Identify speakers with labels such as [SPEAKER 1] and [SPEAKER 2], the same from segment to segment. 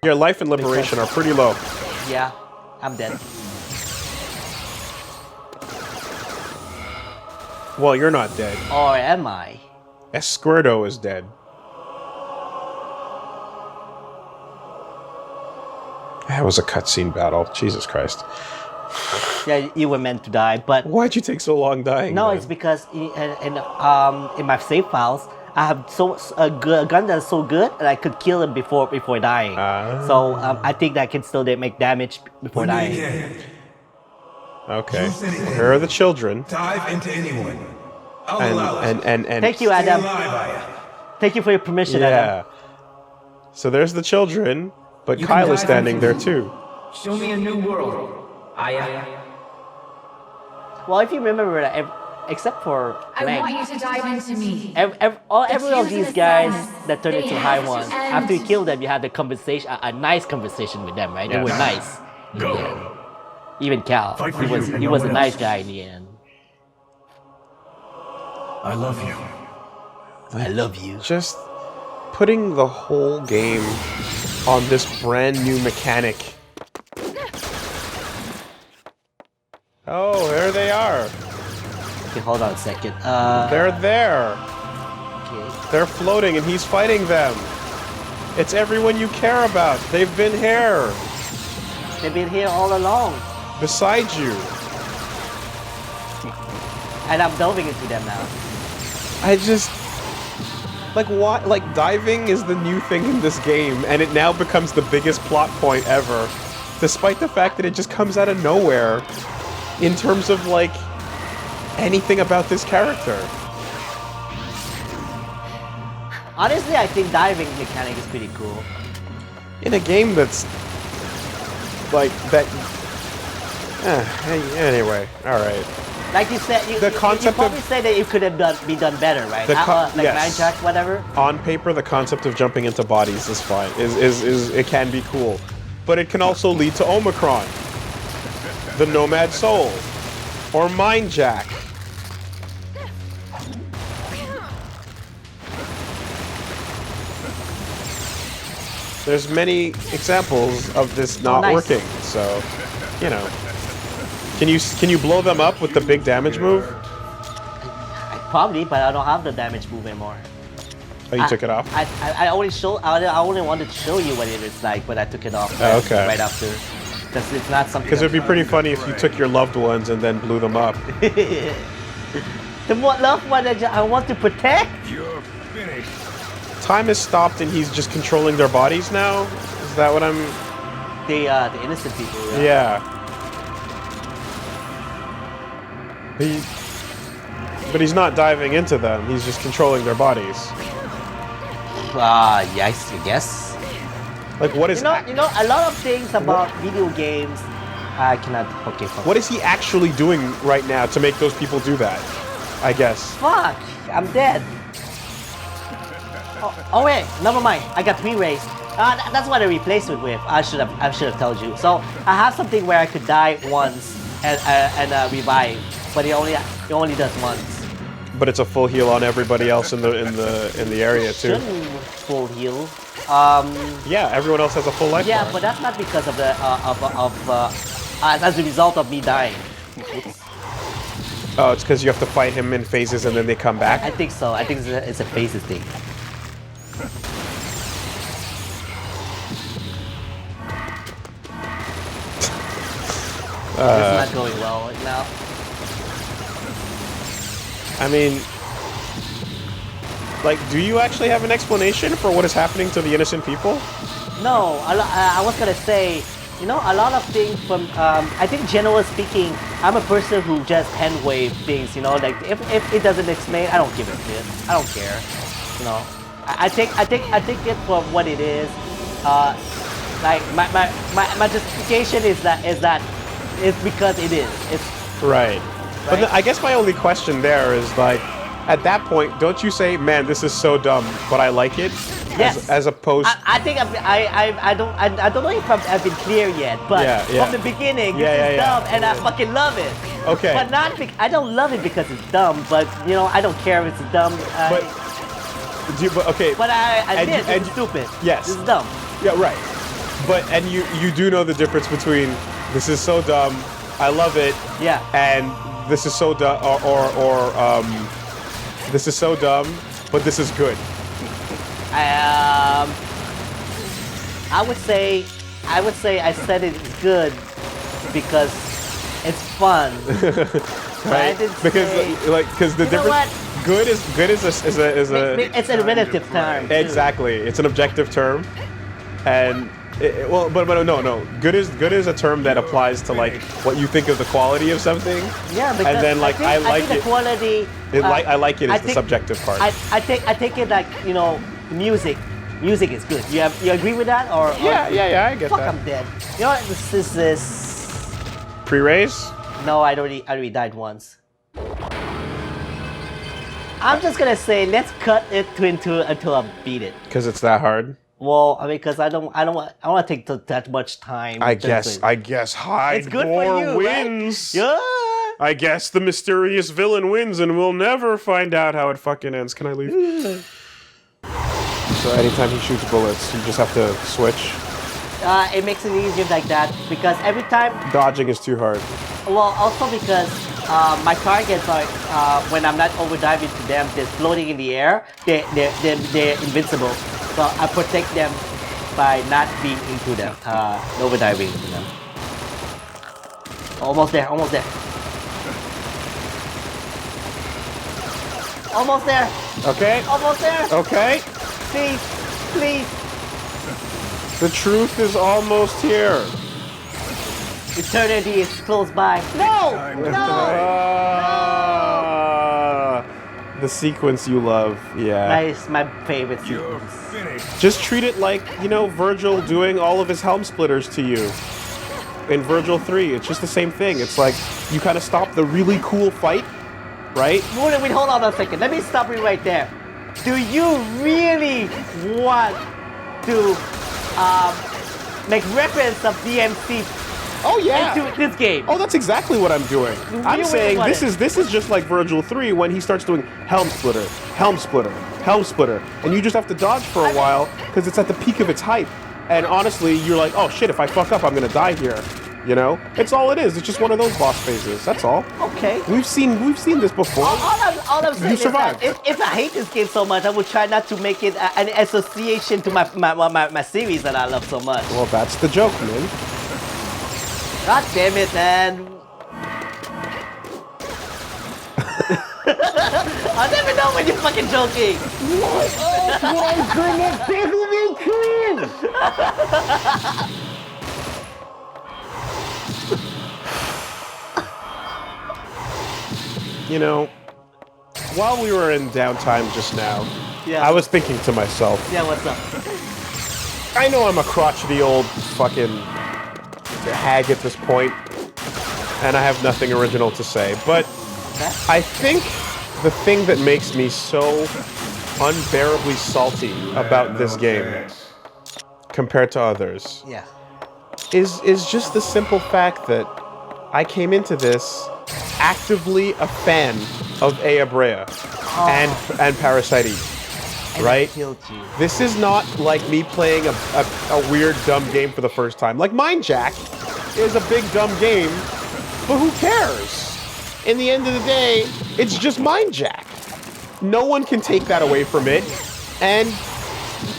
[SPEAKER 1] Your life and liberation are pretty low.
[SPEAKER 2] Yeah, I'm dead.
[SPEAKER 1] Well, you're not dead.
[SPEAKER 2] Or am I?
[SPEAKER 1] Esquerdo is dead. That was a cutscene battle. Jesus Christ.
[SPEAKER 2] Yeah, you were meant to die, but
[SPEAKER 1] Why'd you take so long dying?
[SPEAKER 2] no,
[SPEAKER 1] then?
[SPEAKER 2] it's because in my save files, I have a gun that's so good that I could kill him before dying. So I think that I can still make damage before dying.
[SPEAKER 1] Okay. Here are the children.
[SPEAKER 3] Dive into anyone. I'll allow it.
[SPEAKER 1] And
[SPEAKER 2] Thank you, Adam. Thank you for your permission, Adam.
[SPEAKER 1] So there's the children, but Kyle is standing there too.
[SPEAKER 4] Show me a new world.
[SPEAKER 2] Well, if you remember, except for
[SPEAKER 5] I
[SPEAKER 2] Lang,
[SPEAKER 5] want you to dive into me.
[SPEAKER 2] every of these guys that turned into high ones, after you kill them, you had a nice conversation with them, right? They were nice.
[SPEAKER 3] Go.
[SPEAKER 2] Yeah. Even Cal, he was a nice guy in the end.
[SPEAKER 3] I love you.
[SPEAKER 2] I love you.
[SPEAKER 1] Just putting the whole game on this brand new mechanic. Oh, there they are.
[SPEAKER 2] Okay, hold on a second.
[SPEAKER 1] They're there.
[SPEAKER 2] Okay.
[SPEAKER 1] They're floating and he's fighting them. It's everyone you care about. They've been here.
[SPEAKER 2] They've been here all along.
[SPEAKER 1] Beside you.
[SPEAKER 2] And I'm delving into them now.
[SPEAKER 1] I just... Like, what? Like, diving is the new thing in this game, and it now becomes the biggest plot point ever. Despite the fact that it just comes out of nowhere in terms of, like, anything about this character.
[SPEAKER 2] Honestly, I think diving mechanic is pretty cool.
[SPEAKER 1] In a game that's... like, that... anyway, alright.
[SPEAKER 2] Like you said, you probably say that it could have be done better, right? Like
[SPEAKER 1] yes.
[SPEAKER 2] Nine Jack, whatever.
[SPEAKER 1] On paper, the concept of jumping into bodies is fine. It can be cool. But it can also lead to Omicron. The Nomad Soul. Or Mind Jack. There's many examples of this not working, so, you know. Can you blow them up with the big damage move?
[SPEAKER 2] Probably, but I don't have the damage move anymore.
[SPEAKER 1] Oh, you took it off?
[SPEAKER 2] I only wanted to show you what it is like, but I took it off right after. Because it's not something.
[SPEAKER 1] Because it'd be pretty funny if you took your loved ones and then blew them up.
[SPEAKER 2] The loved one that I want to protect.
[SPEAKER 3] You're finished.
[SPEAKER 1] Time has stopped and he's just controlling their bodies now? Is that what I'm...
[SPEAKER 2] The innocent people, right?
[SPEAKER 1] Yeah. But he's not diving into them, he's just controlling their bodies.
[SPEAKER 2] Yes, I guess.
[SPEAKER 1] Like, what is...
[SPEAKER 2] You know, a lot of things about video games, I cannot... Okay, fuck.
[SPEAKER 1] What is he actually doing right now to make those people do that? I guess.
[SPEAKER 2] Fuck! I'm dead. Oh wait, never mind. I got 3 rays. That's what I replaced it with. I should have told you. So I have something where I could die once and revive, but it only does once.
[SPEAKER 1] But it's a full heal on everybody else in the area too.
[SPEAKER 2] Shouldn't full heal.
[SPEAKER 1] Yeah, everyone else has a full life
[SPEAKER 2] Yeah,
[SPEAKER 1] bar.
[SPEAKER 2] but that's not because of the as a result of me dying. Oops.
[SPEAKER 1] Oh, it's because you have to fight him in phases and then they come back?
[SPEAKER 2] I think so. I think it's a phases thing. This is not going well right now.
[SPEAKER 1] I mean, like, do you actually have an explanation for what is happening to the innocent people?
[SPEAKER 2] No, I was gonna say, you know, a lot of things from, I think generally speaking, I'm a person who just hand wave things, you know, like, if it doesn't explain, I don't give a shit. I don't care, you know. I take it for what it is. Like, my justification is that it's because it is. It's
[SPEAKER 1] right. But I guess my only question there is, like, at that point, don't you say, "Man, this is so dumb, but I like it"?
[SPEAKER 2] Yes.
[SPEAKER 1] As opposed.
[SPEAKER 2] I think I don't know if I've been clear yet, but from the beginning, this is dumb, and I fucking love it.
[SPEAKER 1] Okay.
[SPEAKER 2] But I don't love it because it's dumb, but you know, I don't care if it's dumb.
[SPEAKER 1] Okay.
[SPEAKER 2] But I admit it's stupid.
[SPEAKER 1] Yes.
[SPEAKER 2] It's dumb.
[SPEAKER 1] Yeah, right. and you do know the difference between this is so dumb, I love it,
[SPEAKER 2] Yeah.
[SPEAKER 1] and this is so dumb, or this is so dumb, but this is good.
[SPEAKER 2] I would say I said it's good because it's fun.
[SPEAKER 1] Right? Because the
[SPEAKER 2] You know
[SPEAKER 1] difference.
[SPEAKER 2] what?
[SPEAKER 1] Good is a
[SPEAKER 2] It's a relative term. too.
[SPEAKER 1] exactly. It's an objective term, and but no. Good is a term that applies to like what you think of the quality of something.
[SPEAKER 2] Yeah, because
[SPEAKER 1] and then like I like
[SPEAKER 2] think
[SPEAKER 1] it.
[SPEAKER 2] the quality.
[SPEAKER 1] I like it
[SPEAKER 2] I
[SPEAKER 1] is the
[SPEAKER 2] think-
[SPEAKER 1] subjective part.
[SPEAKER 2] I take it like music. Music is good. You agree with that or?
[SPEAKER 1] yeah, I get
[SPEAKER 2] Fuck,
[SPEAKER 1] that.
[SPEAKER 2] I'm dead. You know what? This is.
[SPEAKER 1] Pre-race.
[SPEAKER 2] No, I already died once. I'm just gonna say let's cut it until I beat it.
[SPEAKER 1] Because it's that hard.
[SPEAKER 2] Well, I mean, because I don't want to take that much time.
[SPEAKER 1] I
[SPEAKER 2] Just
[SPEAKER 1] guess high
[SPEAKER 2] It's good for you,
[SPEAKER 1] wins.
[SPEAKER 2] right? Yeah.
[SPEAKER 1] I guess the mysterious villain wins, and we'll never find out how it fucking ends. Can I leave? So anytime he shoots bullets, you just have to switch.
[SPEAKER 2] It makes it easier like that because every time.
[SPEAKER 1] Dodging is too hard.
[SPEAKER 2] Well, also because my targets are when I'm not overdiving to them, they're floating in the air. They're invincible. So I protect them by not being into them, overdiving to them. Almost there. Almost there. Almost there.
[SPEAKER 1] Okay.
[SPEAKER 2] Almost there.
[SPEAKER 1] Okay.
[SPEAKER 2] Please, please.
[SPEAKER 1] The truth is almost here.
[SPEAKER 2] Eternity is close by. No!
[SPEAKER 1] The sequence you love, yeah.
[SPEAKER 2] That is my favorite
[SPEAKER 3] You're
[SPEAKER 2] sequence.
[SPEAKER 3] finished.
[SPEAKER 1] Just treat it like, Virgil doing all of his helm splitters to you. In Virgil 3, it's just the same thing. It's like, you kind of stop the really cool fight, right?
[SPEAKER 2] Wait, hold on a second. Let me stop you right there. Do you really want to make reference of DMC
[SPEAKER 1] Oh, yeah.
[SPEAKER 2] into this game?
[SPEAKER 1] Oh, that's exactly what I'm doing. I'm
[SPEAKER 2] really
[SPEAKER 1] saying
[SPEAKER 2] want
[SPEAKER 1] this is just like Virgil 3 when he starts doing helm splitter, helm splitter, helm splitter, and you just have to dodge for a while because it's at the peak of its hype. And honestly, you're like, oh shit, if I fuck up, I'm gonna die here. It's all it is. It's just one of those boss phases. That's all.
[SPEAKER 2] Okay.
[SPEAKER 1] We've seen this before.
[SPEAKER 2] All I'm saying is
[SPEAKER 1] survived.
[SPEAKER 2] that if I hate this game so much, I would try not to make it an association to my series that I love so much.
[SPEAKER 1] Well, that's the joke, man.
[SPEAKER 2] God damn it, man. I'll never know when you're fucking joking.
[SPEAKER 1] While we were in downtime just now,
[SPEAKER 2] Yeah.
[SPEAKER 1] I was thinking to myself,
[SPEAKER 2] Yeah, what's up?
[SPEAKER 1] I know I'm a crotchety old fucking hag at this point, and I have nothing original to say, but I think the thing that makes me so unbearably salty about this game compared to others
[SPEAKER 2] Yeah.
[SPEAKER 1] is just the simple fact that I came into this actively a fan of Brea and Parasite,
[SPEAKER 2] And
[SPEAKER 1] right?
[SPEAKER 2] I killed you.
[SPEAKER 1] This is not like me playing a weird, dumb game for the first time. Like, Mind Jack is a big, dumb game, but who cares? In the end of the day, it's just Mind Jack. No one can take that away from it, and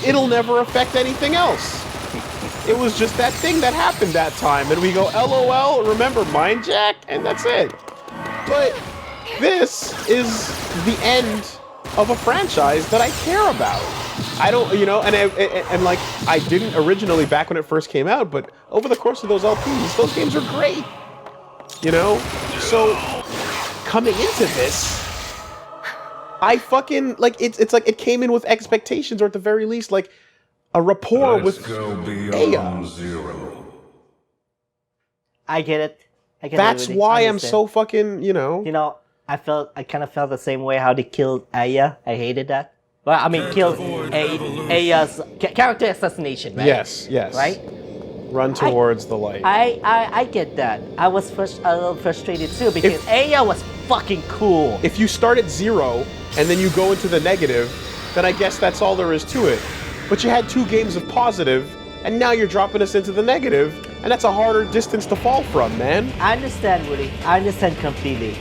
[SPEAKER 1] it'll never affect anything else. It was just that thing that happened that time, and we go, LOL, remember Mind Jack? And that's it. But this is the end of a franchise that I care about. I don't, and like, I didn't originally back when it first came out, but over the course of those LPs, those games are great. So coming into this, I fucking, like, it's like it came in with expectations, or at the very least, like, a rapport
[SPEAKER 3] Let's
[SPEAKER 1] with
[SPEAKER 3] go
[SPEAKER 1] Brea.
[SPEAKER 3] beyond zero.
[SPEAKER 2] I get it. I get
[SPEAKER 1] That's
[SPEAKER 2] everything.
[SPEAKER 1] why
[SPEAKER 2] I
[SPEAKER 1] I'm
[SPEAKER 2] understand.
[SPEAKER 1] so fucking,
[SPEAKER 2] I kind of felt the same way how they killed Aya. I hated that. Well, I mean, killed Aya's character assassination, right?
[SPEAKER 1] Yes.
[SPEAKER 2] Right?
[SPEAKER 1] Run towards the light.
[SPEAKER 2] I get that. I was a little frustrated too because Aya was fucking cool.
[SPEAKER 1] If you start at 0 and then you go into the negative, then I guess that's all there is to it. But you had 2 games of positive, and now you're dropping us into the negative, and that's a harder distance to fall from, man.
[SPEAKER 2] I understand, Woolie. I understand completely.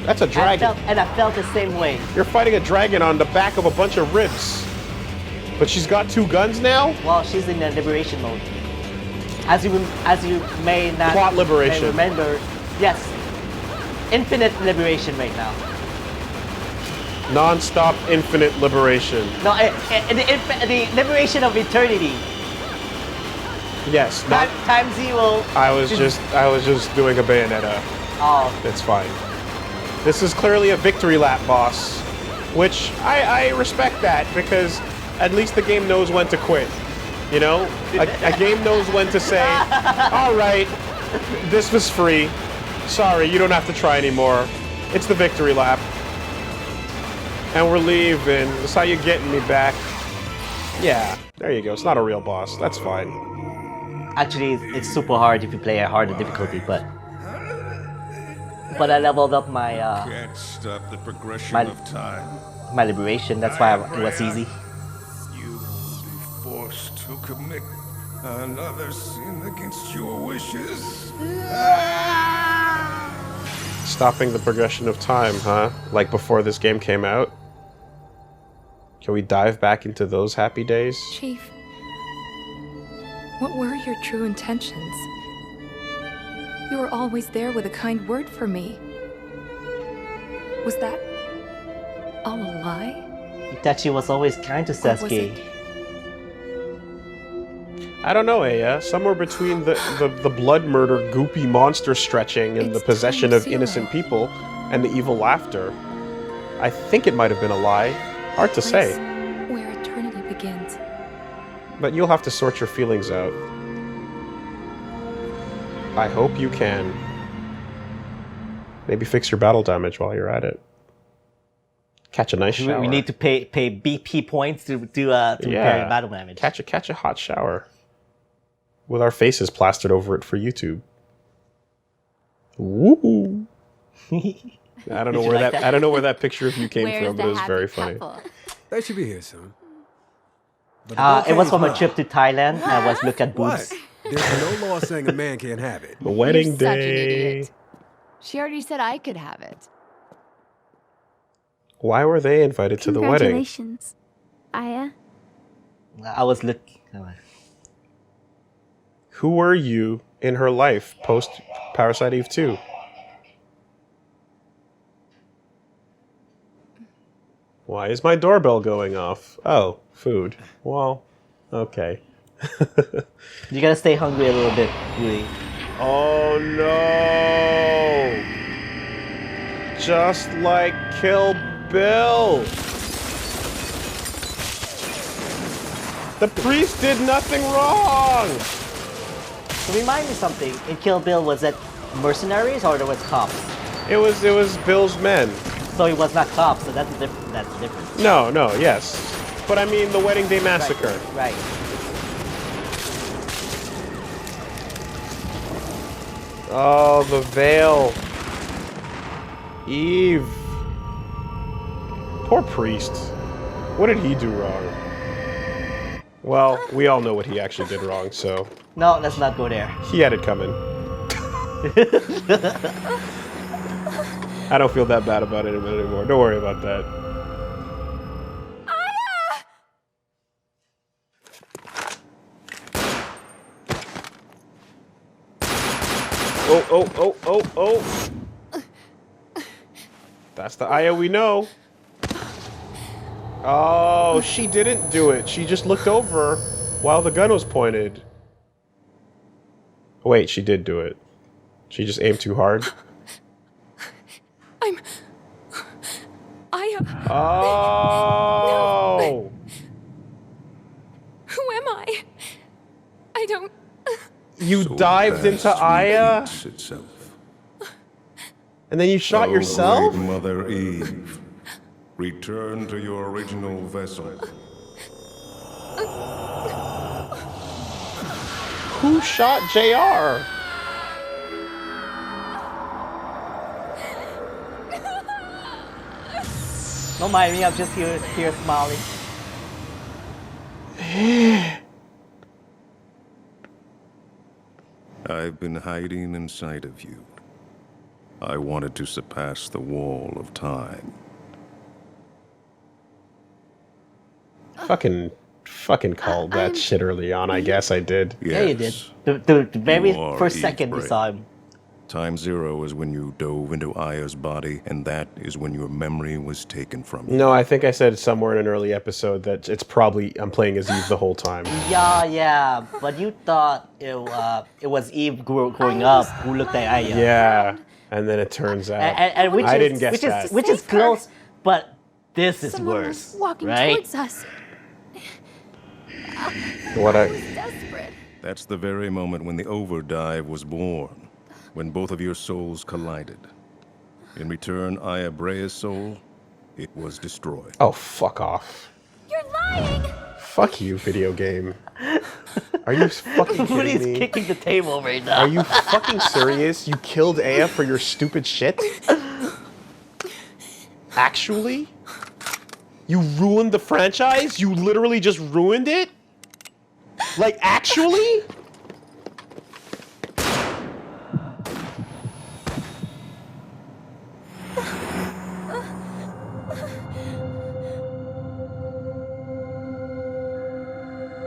[SPEAKER 1] That's a dragon.
[SPEAKER 2] And I felt the same way.
[SPEAKER 1] You're fighting a dragon on the back of a bunch of ribs. But she's got 2 guns now?
[SPEAKER 2] Well, she's in the liberation mode. As you may not
[SPEAKER 1] Plot liberation.
[SPEAKER 2] may remember, yes, infinite liberation right now.
[SPEAKER 1] Non-stop infinite liberation.
[SPEAKER 2] No, the liberation of eternity.
[SPEAKER 1] Yes.
[SPEAKER 2] Time zero.
[SPEAKER 1] I was just doing a Bayonetta.
[SPEAKER 2] Oh.
[SPEAKER 1] It's fine. This is clearly a victory lap boss, which I respect that because at least the game knows when to quit. You know, a game knows when to say, all right, this was free. Sorry, you don't have to try anymore. It's the victory lap. And we're leaving. That's how you're getting me back. Yeah, there you go. It's not a real boss. That's fine.
[SPEAKER 2] Actually, it's super hard if you play a harder difficulty, but I leveled up my
[SPEAKER 3] Can't stop the progression of time.
[SPEAKER 2] my liberation. That's why it was easy.
[SPEAKER 3] You will be forced to commit another sin against your wishes.
[SPEAKER 1] Stopping the progression of time, huh? Like before this game came out? Can we dive back into those happy days?
[SPEAKER 5] Chief, what were your true intentions? You were always there with a kind word for me. Was that all a lie?
[SPEAKER 2] Itachi was always kind to
[SPEAKER 5] Or was
[SPEAKER 2] Sasuke.
[SPEAKER 5] it-
[SPEAKER 1] I don't know, Aya. Somewhere between the blood murder goopy monster stretching and the
[SPEAKER 5] It's
[SPEAKER 1] possession
[SPEAKER 5] time
[SPEAKER 1] of
[SPEAKER 5] zero.
[SPEAKER 1] innocent people and the evil laughter. I think it might have been a lie. Hard to say.
[SPEAKER 5] Place where eternity begins.
[SPEAKER 1] But you'll have to sort your feelings out. I hope you can. Maybe fix your battle damage while you're at it. Catch a nice shower.
[SPEAKER 2] We need to pay BP points to repair battle damage.
[SPEAKER 1] Catch a hot shower. With our faces plastered over it for YouTube. Woo! I don't know
[SPEAKER 2] Did you
[SPEAKER 1] where
[SPEAKER 2] like
[SPEAKER 1] that
[SPEAKER 2] that?
[SPEAKER 1] I don't know where that picture of you came
[SPEAKER 6] Where's
[SPEAKER 1] from,
[SPEAKER 6] the
[SPEAKER 1] but it was
[SPEAKER 6] happy
[SPEAKER 1] very funny.
[SPEAKER 6] couple?
[SPEAKER 7] They should be here soon. But the
[SPEAKER 2] It was
[SPEAKER 7] bouquet's
[SPEAKER 2] from a
[SPEAKER 7] mine.
[SPEAKER 2] trip to Thailand. I was look at
[SPEAKER 7] What?
[SPEAKER 2] boobs.
[SPEAKER 7] There's no law saying a man can't have it.
[SPEAKER 1] The wedding
[SPEAKER 6] You're such an
[SPEAKER 1] day.
[SPEAKER 6] idiot. She already said I could have it.
[SPEAKER 1] Why were they invited to the wedding?
[SPEAKER 8] Congratulations, Aya.
[SPEAKER 2] I was looking.
[SPEAKER 1] Who were you in her life post Parasite Eve 2? Why is my doorbell going off? Oh, food. Well, okay.
[SPEAKER 2] You gotta stay hungry a little bit, really.
[SPEAKER 1] Oh no! Just like Kill Bill! The priest did nothing wrong!
[SPEAKER 2] So remind me something. In Kill Bill, was it mercenaries or there was cops?
[SPEAKER 1] It was Bill's men.
[SPEAKER 2] So it was not cops. So that's different. That's different.
[SPEAKER 1] No, yes. But I mean the Wedding Day Massacre.
[SPEAKER 2] Right.
[SPEAKER 1] Oh, the veil. Eve. Poor priest. What did he do wrong? Well, we all know what he actually did wrong, so
[SPEAKER 2] No, let's not go there.
[SPEAKER 1] he had it coming. I don't feel that bad about it anymore. Don't worry about that. Oh. That's the Aya we know. Oh, she didn't do it. She just looked over while the gun was pointed. Wait, she did do it. She just aimed too hard.
[SPEAKER 5] Aya,
[SPEAKER 1] Oh!
[SPEAKER 5] who am I? I don't...
[SPEAKER 1] You dived into Aya?
[SPEAKER 3] Itself.
[SPEAKER 1] And then you shot
[SPEAKER 3] Oh,
[SPEAKER 1] yourself?
[SPEAKER 3] great Mother Eve, return to your original vessel.
[SPEAKER 1] Who shot JR?
[SPEAKER 2] Don't mind me. I'm just here smiling.
[SPEAKER 3] I've been hiding inside of you. I wanted to surpass the wall of time.
[SPEAKER 1] Fucking called that shit early on. I guess I did.
[SPEAKER 3] Yes,
[SPEAKER 2] Yeah, you did. The very
[SPEAKER 3] You are
[SPEAKER 2] first
[SPEAKER 3] Eve
[SPEAKER 2] second you
[SPEAKER 3] Brea.
[SPEAKER 2] saw him.
[SPEAKER 3] Time zero is when you dove into Aya's body, and that is when your memory was taken from you.
[SPEAKER 1] No, I think I said somewhere in an early episode that it's probably I'm playing as Eve the whole time.
[SPEAKER 2] Yeah, but you thought it was Eve growing up who looked at Aya.
[SPEAKER 1] Yeah, and then it turns out
[SPEAKER 2] And which
[SPEAKER 1] I
[SPEAKER 2] is,
[SPEAKER 1] didn't guess
[SPEAKER 2] which
[SPEAKER 1] that.
[SPEAKER 2] is which is close, but this is
[SPEAKER 5] Someone
[SPEAKER 2] worse,
[SPEAKER 5] was walking
[SPEAKER 2] right?
[SPEAKER 5] towards us.
[SPEAKER 1] What
[SPEAKER 5] I
[SPEAKER 1] I
[SPEAKER 5] was desperate.
[SPEAKER 3] That's the very moment when the overdive was born, when both of your souls collided. In return, Aya Brea's soul, it was destroyed.
[SPEAKER 1] Oh, fuck off.
[SPEAKER 5] You're lying.
[SPEAKER 1] Fuck you, video game. Are you fucking
[SPEAKER 2] Woolie's
[SPEAKER 1] kidding me?
[SPEAKER 2] kicking the table right now.
[SPEAKER 1] Are you fucking serious? You killed Aya for your stupid shit? Actually? You ruined the franchise? You literally just ruined it? Like, actually?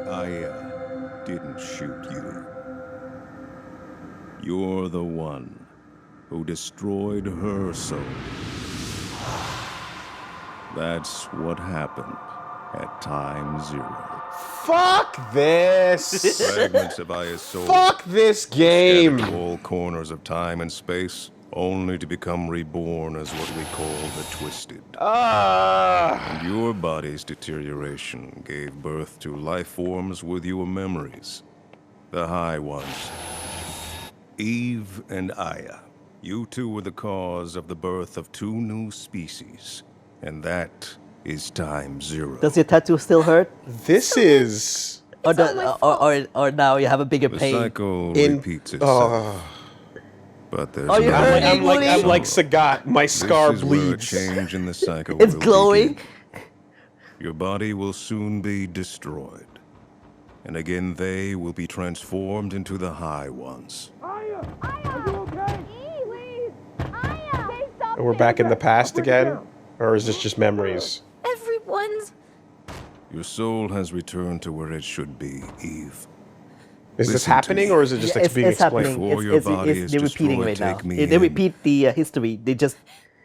[SPEAKER 3] Aya didn't shoot you. You're the one who destroyed her soul. That's what happened at time zero.
[SPEAKER 1] Fuck this!
[SPEAKER 3] Fragments of Aya's soul
[SPEAKER 1] Fuck this
[SPEAKER 3] scattered
[SPEAKER 1] game!
[SPEAKER 3] to all corners of time and space, only to become reborn as what we call the Twisted.
[SPEAKER 1] Ah!
[SPEAKER 3] And your body's deterioration gave birth to life forms with your memories. The High Ones. Eve and Aya. You two were the cause of the birth of two new species. And that is time zero.
[SPEAKER 2] Does your tattoo still hurt?
[SPEAKER 1] This is...
[SPEAKER 2] Or now you have a bigger
[SPEAKER 3] The
[SPEAKER 2] pain?
[SPEAKER 3] cycle
[SPEAKER 1] In-
[SPEAKER 3] repeats itself. But there's
[SPEAKER 2] Oh, you're
[SPEAKER 3] no
[SPEAKER 2] hurting,
[SPEAKER 1] I'm like
[SPEAKER 2] Woolie?
[SPEAKER 1] Sagat. My scar
[SPEAKER 3] This is where a
[SPEAKER 1] bleeds.
[SPEAKER 3] change in the cycle
[SPEAKER 2] It's
[SPEAKER 3] will
[SPEAKER 2] glowing.
[SPEAKER 3] begin. Your body will soon be destroyed. And again, they will be transformed into the High Ones.
[SPEAKER 1] We're back in the past again? Or is this just memories?
[SPEAKER 5] Everyone's.
[SPEAKER 3] Your soul has returned to where it should be, Eve.
[SPEAKER 1] Is this
[SPEAKER 3] Listen to
[SPEAKER 1] happening,
[SPEAKER 3] me.
[SPEAKER 1] or is it just
[SPEAKER 2] Yeah,
[SPEAKER 1] being
[SPEAKER 2] it's
[SPEAKER 1] explained?
[SPEAKER 2] happening.
[SPEAKER 3] Before your body is
[SPEAKER 2] They're repeating
[SPEAKER 3] destroyed,
[SPEAKER 2] right now.
[SPEAKER 3] take me
[SPEAKER 2] They
[SPEAKER 3] in.
[SPEAKER 2] repeat the history. They just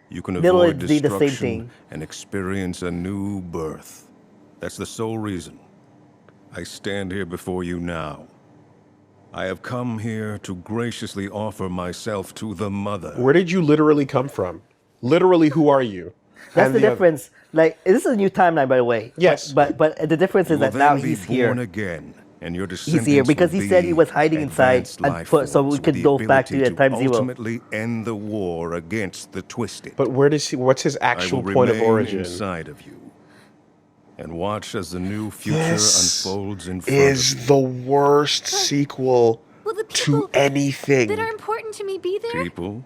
[SPEAKER 3] You can
[SPEAKER 2] Literally
[SPEAKER 3] avoid
[SPEAKER 2] did the same
[SPEAKER 3] destruction
[SPEAKER 2] thing.
[SPEAKER 3] and experience a new birth. That's the sole reason I stand here before you now. I have come here to graciously offer myself to the Mother.
[SPEAKER 1] Where did you literally come from? Literally, who are you?
[SPEAKER 2] that's
[SPEAKER 1] And
[SPEAKER 2] the
[SPEAKER 1] other-
[SPEAKER 2] difference. Like this is a new timeline, by the way.
[SPEAKER 1] Yes.
[SPEAKER 2] But the difference
[SPEAKER 3] You
[SPEAKER 2] is
[SPEAKER 3] will
[SPEAKER 2] that now
[SPEAKER 3] then be
[SPEAKER 2] he's
[SPEAKER 3] born
[SPEAKER 2] here.
[SPEAKER 3] again, and your
[SPEAKER 2] He's here
[SPEAKER 3] descendants
[SPEAKER 2] because
[SPEAKER 3] will
[SPEAKER 2] he said
[SPEAKER 3] be
[SPEAKER 2] he was hiding inside
[SPEAKER 3] advanced
[SPEAKER 2] and
[SPEAKER 3] life
[SPEAKER 2] so we
[SPEAKER 3] forms
[SPEAKER 2] could
[SPEAKER 3] with
[SPEAKER 2] go
[SPEAKER 3] the
[SPEAKER 2] back to
[SPEAKER 3] ability
[SPEAKER 2] time zero.
[SPEAKER 3] ultimately end the war against the Twisted.
[SPEAKER 1] But where does he? What's his
[SPEAKER 3] I
[SPEAKER 1] actual
[SPEAKER 3] will
[SPEAKER 1] point of
[SPEAKER 3] remain
[SPEAKER 1] origin?
[SPEAKER 3] inside of you, and watch as the new future
[SPEAKER 1] This
[SPEAKER 3] unfolds in front of you.
[SPEAKER 1] Is the worst sequel
[SPEAKER 5] Will the
[SPEAKER 1] to
[SPEAKER 5] people
[SPEAKER 1] anything.
[SPEAKER 5] that are important to me be there?
[SPEAKER 3] People,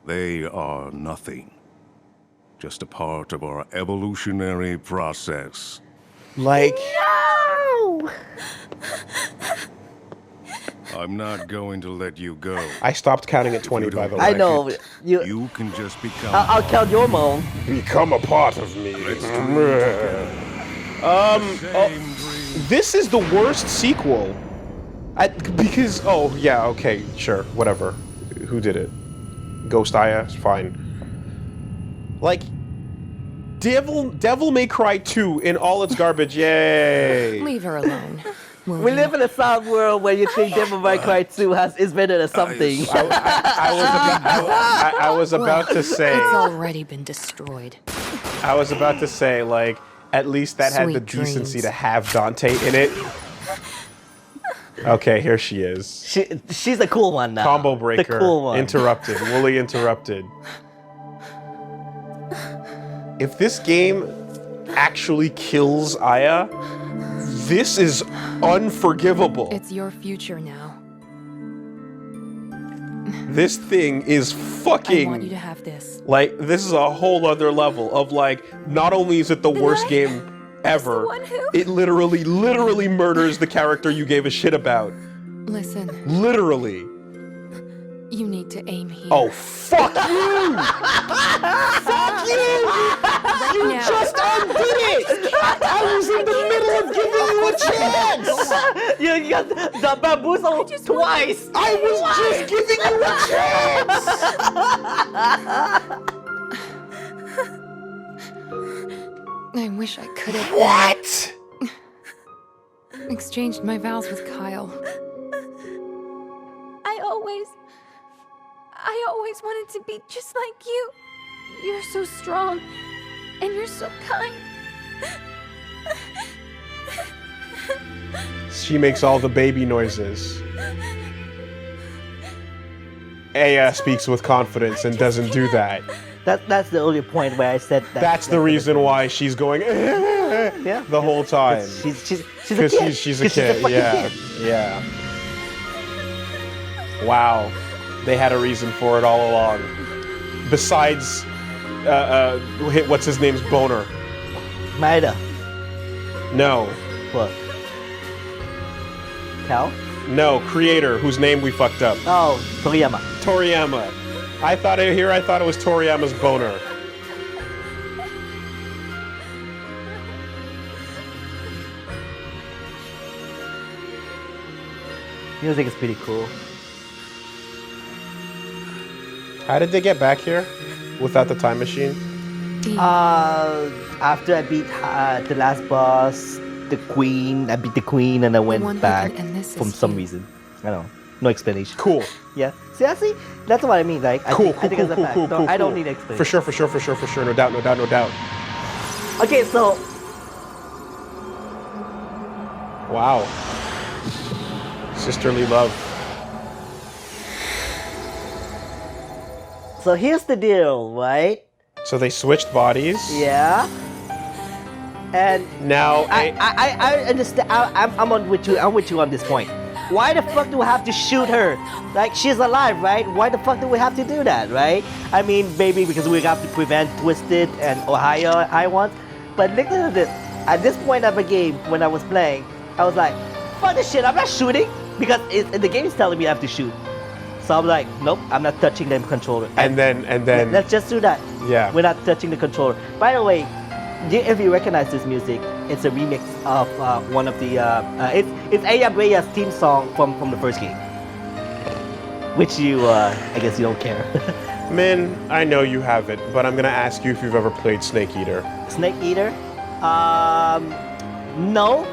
[SPEAKER 3] they are nothing. Just a part of our evolutionary process.
[SPEAKER 1] Like,
[SPEAKER 2] No!
[SPEAKER 3] I'm not going to let you go.
[SPEAKER 1] I stopped counting at
[SPEAKER 3] If
[SPEAKER 1] 20,
[SPEAKER 3] you
[SPEAKER 1] by
[SPEAKER 3] don't
[SPEAKER 1] the way.
[SPEAKER 2] I know.
[SPEAKER 3] like it,
[SPEAKER 2] You.
[SPEAKER 3] You can just become.
[SPEAKER 2] I'll count your moan.
[SPEAKER 1] Become a part of me.
[SPEAKER 3] Let's dream together. Same dream.
[SPEAKER 1] This is the worst sequel. Because, oh, yeah, okay, sure, whatever. Who did it? Ghost Aya? Fine. Like, Devil May Cry 2 in all its garbage, yay!
[SPEAKER 5] Leave her alone.
[SPEAKER 2] We live in a sad world where you think Devil May Cry 2 is better than something.
[SPEAKER 1] I was about to say,
[SPEAKER 5] It's already been destroyed.
[SPEAKER 1] like, at least that had the
[SPEAKER 5] Sweet
[SPEAKER 1] decency
[SPEAKER 5] dreams.
[SPEAKER 1] to have Dante in it. Okay, here she is.
[SPEAKER 2] She's the cool one now.
[SPEAKER 1] Combo breaker.
[SPEAKER 2] The cool one.
[SPEAKER 1] Interrupted. Woolie interrupted. If this game actually kills Aya, this is unforgivable.
[SPEAKER 5] It's your future now.
[SPEAKER 1] This thing is
[SPEAKER 5] I want you
[SPEAKER 1] fucking
[SPEAKER 5] to have this.
[SPEAKER 1] like, this is a whole other level of like, not only is it the worst game ever,
[SPEAKER 5] one who-
[SPEAKER 1] it literally murders the character you gave a shit about.
[SPEAKER 5] Listen,
[SPEAKER 1] Literally.
[SPEAKER 5] you need to aim here.
[SPEAKER 1] Oh, fuck you! Fuck you! You
[SPEAKER 5] now.
[SPEAKER 1] just undid it! I was in the middle of giving you a chance!
[SPEAKER 2] You got the bamboozle twice.
[SPEAKER 1] I was just giving you a chance!
[SPEAKER 5] I wish I could have
[SPEAKER 1] What?
[SPEAKER 5] exchanged my vows with Kyle.
[SPEAKER 8] I always wanted to be just like you. You're so strong, and you're so kind.
[SPEAKER 1] She makes all the baby noises. Aya speaks with confidence and doesn't do that.
[SPEAKER 2] That's the only point where I said that.
[SPEAKER 1] That's the reason why she's going the whole time.
[SPEAKER 2] She's a
[SPEAKER 1] Because
[SPEAKER 2] kid.
[SPEAKER 1] she's a
[SPEAKER 2] 'Cause
[SPEAKER 1] kid.
[SPEAKER 2] fucking
[SPEAKER 1] Yeah.
[SPEAKER 2] kid.
[SPEAKER 1] Yeah. Wow. They had a reason for it all along. Besides, what's his name's boner?
[SPEAKER 2] Maeda.
[SPEAKER 1] No.
[SPEAKER 2] What? Cal?
[SPEAKER 1] No, creator, whose name we fucked up.
[SPEAKER 2] Oh, Toriyama.
[SPEAKER 1] Toriyama. I thought it was Toriyama's boner.
[SPEAKER 2] Music is pretty cool.
[SPEAKER 1] How did they get back here without the time machine?
[SPEAKER 2] After I beat the last boss, I beat the queen and I
[SPEAKER 5] one
[SPEAKER 2] went
[SPEAKER 5] who
[SPEAKER 2] back
[SPEAKER 5] can end this
[SPEAKER 2] from
[SPEAKER 5] is
[SPEAKER 2] some
[SPEAKER 5] you.
[SPEAKER 2] reason. I don't know. No explanation.
[SPEAKER 1] Cool.
[SPEAKER 2] Yeah. See, that's what I mean. Like, I
[SPEAKER 1] Cool,
[SPEAKER 2] think
[SPEAKER 1] cool,
[SPEAKER 2] it's
[SPEAKER 1] cool,
[SPEAKER 2] the
[SPEAKER 1] cool,
[SPEAKER 2] fact.
[SPEAKER 1] cool,
[SPEAKER 2] No,
[SPEAKER 1] cool.
[SPEAKER 2] I don't
[SPEAKER 1] cool.
[SPEAKER 2] need explanation.
[SPEAKER 1] For sure. No doubt.
[SPEAKER 2] Okay, so
[SPEAKER 1] Wow. Sisterly love.
[SPEAKER 2] so here's the deal, right?
[SPEAKER 1] So they switched bodies.
[SPEAKER 2] Yeah. And
[SPEAKER 1] Now,
[SPEAKER 2] I understand. I'm on with you. I'm with you on this point. Why the fuck do we have to shoot her? Like, she's alive, right? Why the fuck do we have to do that, right? I mean, maybe because we have to prevent Twisted and Ohio high ones. But look at this. At this point of the game, when I was playing, I was like, fuck this shit. I'm not shooting because the game is telling me I have to shoot. So I'm like, nope, I'm not touching the controller.
[SPEAKER 1] and then
[SPEAKER 2] Let's just do that.
[SPEAKER 1] Yeah.
[SPEAKER 2] We're not touching the controller. By the way, if you recognize this music, it's a remix of one of the. It's Aya Brea's theme song from the first game, which you, I guess you don't care.
[SPEAKER 1] Min, I know you haven't, but I'm gonna ask you if you've ever played Snake Eater.
[SPEAKER 2] Snake Eater? No.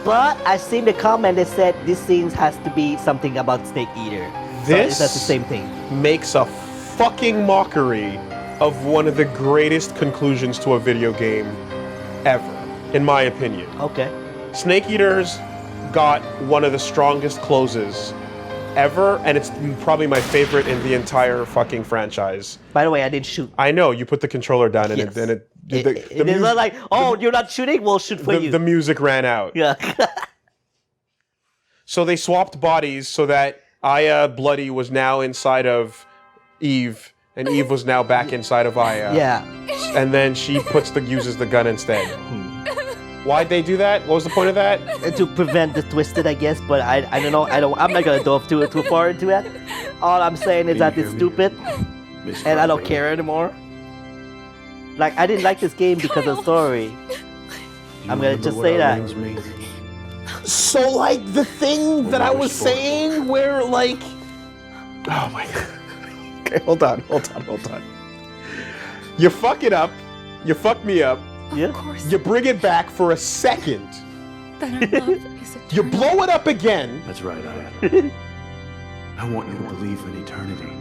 [SPEAKER 2] But I seen the comment that said this scene has to be something about Snake Eater.
[SPEAKER 1] This
[SPEAKER 2] So that's the same thing.
[SPEAKER 1] makes a fucking mockery of one of the greatest conclusions to a video game ever, in my opinion.
[SPEAKER 2] Okay.
[SPEAKER 1] Snake Eater's got one of the strongest closes ever, and it's probably my favorite in the entire fucking franchise.
[SPEAKER 2] By the way, I didn't shoot.
[SPEAKER 1] I know, you put the controller down and
[SPEAKER 2] Yes.
[SPEAKER 1] it
[SPEAKER 2] It is not like, oh, you're not shooting? We'll shoot for you.
[SPEAKER 1] the music ran out.
[SPEAKER 2] Yeah.
[SPEAKER 1] So they swapped bodies so that Aya Bloody was now inside of Eve, and Eve was now back inside of Aya.
[SPEAKER 2] Yeah.
[SPEAKER 1] And then she uses the gun instead. Why'd they do that? What was the point of that?
[SPEAKER 2] To prevent the Twisted, I guess, but I don't know. I'm not gonna delve too far into that. All I'm saying is that it's stupid, and I don't care anymore. Like, I didn't like this game because of the story. I'm gonna just say that.
[SPEAKER 1] So, like, the thing that I was saying where, like... Oh, my God. Okay, hold on. You fuck it up. You fuck me up.
[SPEAKER 2] Yeah.
[SPEAKER 5] Of course,
[SPEAKER 1] You bring it back for a second.
[SPEAKER 5] that our love is eternal.
[SPEAKER 1] You blow it up again.
[SPEAKER 7] That's right, Aya. I want you to believe in eternity.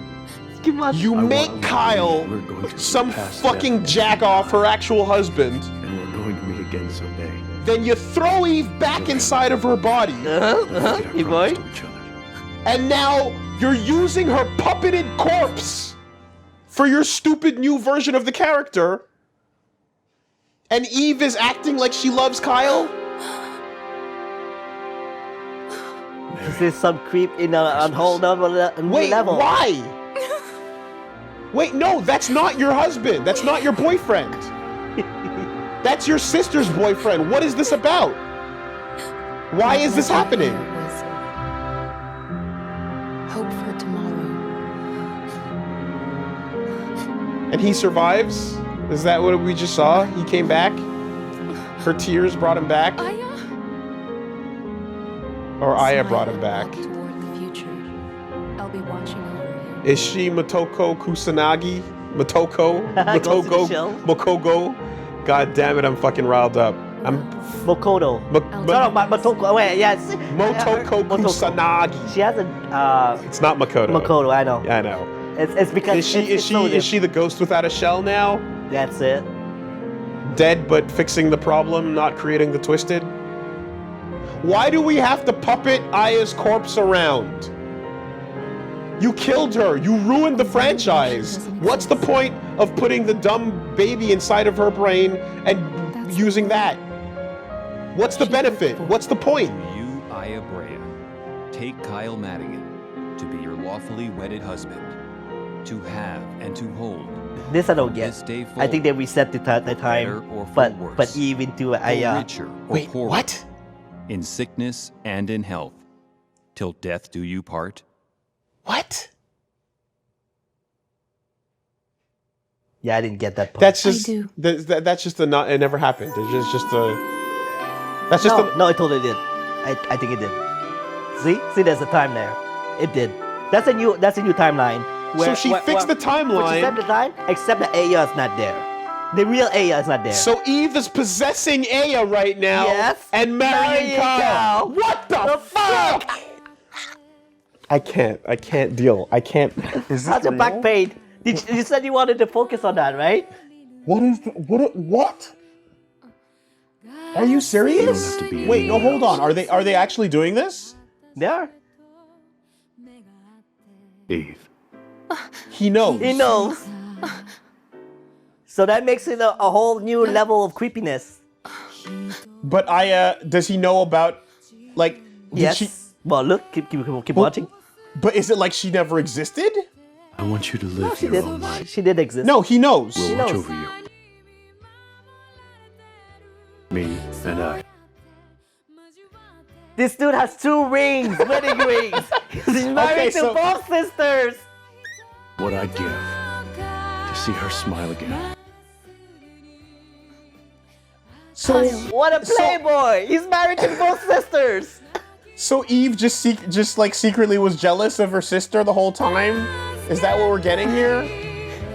[SPEAKER 2] Come on.
[SPEAKER 1] You
[SPEAKER 7] I
[SPEAKER 1] make
[SPEAKER 7] want
[SPEAKER 1] Kyle
[SPEAKER 7] we're going to
[SPEAKER 1] some
[SPEAKER 7] surpass
[SPEAKER 1] fucking
[SPEAKER 7] death,
[SPEAKER 1] jack off her actual husband.
[SPEAKER 7] and we're going to meet again someday.
[SPEAKER 1] Then you throw Eve back inside of her body.
[SPEAKER 7] Get our
[SPEAKER 2] Hey, boy.
[SPEAKER 7] promise to each other.
[SPEAKER 1] And now you're using her puppeted corpse for your stupid new version of the character. And Eve is acting like she loves Kyle?
[SPEAKER 2] This is some creep in a whole nother
[SPEAKER 1] Wait,
[SPEAKER 2] level.
[SPEAKER 1] why? Wait, no, that's not your husband. That's not your boyfriend. That's your sister's boyfriend. What is this about? Why is this happening? And he survives? Is that what we just saw? He came back? Her tears brought him back?
[SPEAKER 5] Aya?
[SPEAKER 1] Or Aya brought him back?
[SPEAKER 5] Walk toward the future. I'll be watching over you.
[SPEAKER 1] Is she Motoko Kusanagi? Motoko?
[SPEAKER 2] Goes to the shell.
[SPEAKER 1] Mokogo? God damn it, I'm fucking riled up. I'm
[SPEAKER 2] Mokoto. No, Motoko. Wait, yes.
[SPEAKER 1] Motoko Kusanagi.
[SPEAKER 2] She has a.
[SPEAKER 1] It's not Makoto.
[SPEAKER 2] Makoto, I know.
[SPEAKER 1] Yeah, I know.
[SPEAKER 2] It's because
[SPEAKER 1] Is she the ghost without a shell now?
[SPEAKER 2] That's it.
[SPEAKER 1] Dead but fixing the problem, not creating the twisted? Why do we have to puppet Aya's corpse around? You killed her. You ruined the franchise. What's the point of putting the dumb baby inside of her brain and using that? What's the benefit? What's the point?
[SPEAKER 9] You, Aya Brea, take Kyle Madigan to be your lawfully wedded husband, to have and to hold.
[SPEAKER 2] This I don't get.
[SPEAKER 9] This day
[SPEAKER 2] I think they reset the time,
[SPEAKER 9] better or for
[SPEAKER 2] but
[SPEAKER 9] worse,
[SPEAKER 2] even to
[SPEAKER 9] or
[SPEAKER 2] Aya.
[SPEAKER 9] richer or
[SPEAKER 1] Wait,
[SPEAKER 9] poorer,
[SPEAKER 1] what?
[SPEAKER 9] in sickness and in health, till death do you part.
[SPEAKER 1] What?
[SPEAKER 2] Yeah, I didn't get that part.
[SPEAKER 1] That's just
[SPEAKER 5] do.
[SPEAKER 1] that's just a not. It never happened. It's just a. That's just
[SPEAKER 2] no, it totally did. I think it did. See, there's a time there. It did. That's a new timeline.
[SPEAKER 1] So she fixed the timeline.
[SPEAKER 2] She set the time, except that Aya is not there. The real Aya is not there.
[SPEAKER 1] So Eve is possessing Aya right now.
[SPEAKER 2] Yes.
[SPEAKER 1] And marrying Kyle. What the fuck? I can't deal. I can't. Is
[SPEAKER 2] How's your back pain? You said you wanted to focus on that, right?
[SPEAKER 1] What? Are you serious?
[SPEAKER 9] have to be
[SPEAKER 1] Wait, no, hold on. Are they actually doing this?
[SPEAKER 2] They are.
[SPEAKER 9] Eve.
[SPEAKER 1] He knows.
[SPEAKER 2] He knows. So that makes it a whole new level of creepiness.
[SPEAKER 1] But does he know about, like, did
[SPEAKER 2] Yes.
[SPEAKER 1] she?
[SPEAKER 2] Well, look, keep watching.
[SPEAKER 1] But is it like she never existed?
[SPEAKER 9] I want you to live
[SPEAKER 2] She did. She did exist.
[SPEAKER 1] No, he knows.
[SPEAKER 2] She knows.
[SPEAKER 9] you. Me and I.
[SPEAKER 2] This dude has 2 rings, wedding rings. He's married
[SPEAKER 1] so-
[SPEAKER 2] to both sisters.
[SPEAKER 9] What I'd give to see her smile again.
[SPEAKER 1] So,
[SPEAKER 2] What a playboy! He's married to both sisters.
[SPEAKER 1] so Eve just secretly was jealous of her sister the whole time? Is that what we're getting here?